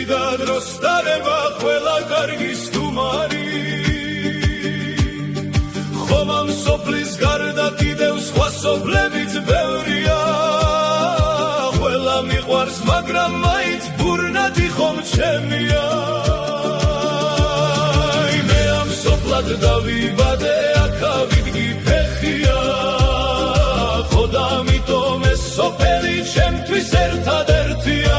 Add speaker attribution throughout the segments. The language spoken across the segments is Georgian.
Speaker 1: და დროს დარება ყველა კარგის თუმარი ხომ ამ სოფლის გარდა კიდევ სხვა სოფლებიც ბევრია ყველა მიყვარს მაგრამ მაინც ბურნათი ხომ ჩემია მე ამ სოფლად დავიბადე აქა ვიდგი ფეხია ხოდ ამიტომ ეს სოფელი ჩემთვის ერთადერთია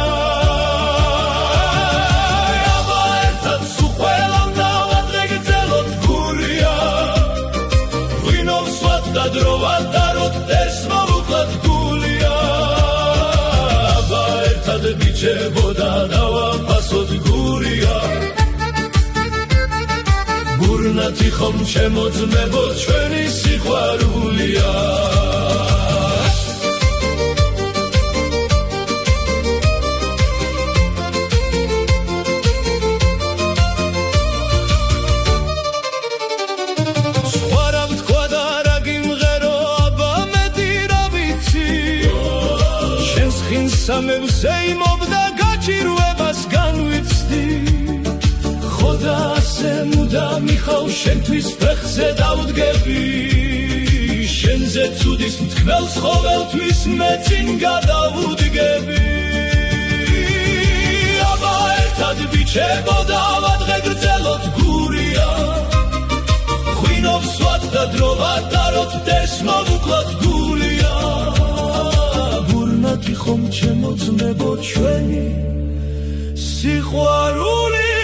Speaker 1: აბა ერთად სუხველამ დავადრეგრძელოთ გურია ღვინოს ვად და დრო ვადაროთ ტერს მოვუკლათ გულია აბა ერთად ბიჭებოდა დავაფასოთ გურია ბურნათი ხომ შემოძმებო ჩვენი სიყვარულია სამებზე იმობდა გაჭირვებას განვიცდი ხოდა ასე მუდამ მიხავ შენთვის ფეხზე დავდგები შენზე ცუდის მტკბელს ყოველთვის მე წინ გადავუდგები აბა ერთად ბიჭებო დავადრეგრძელოთ გურია ღვინოს ვად და დრო ვადაროთ ტერს მოვუკლოთ გულია ბურნათი ხომ ჩემოძმებო ჩვენი სიყვარული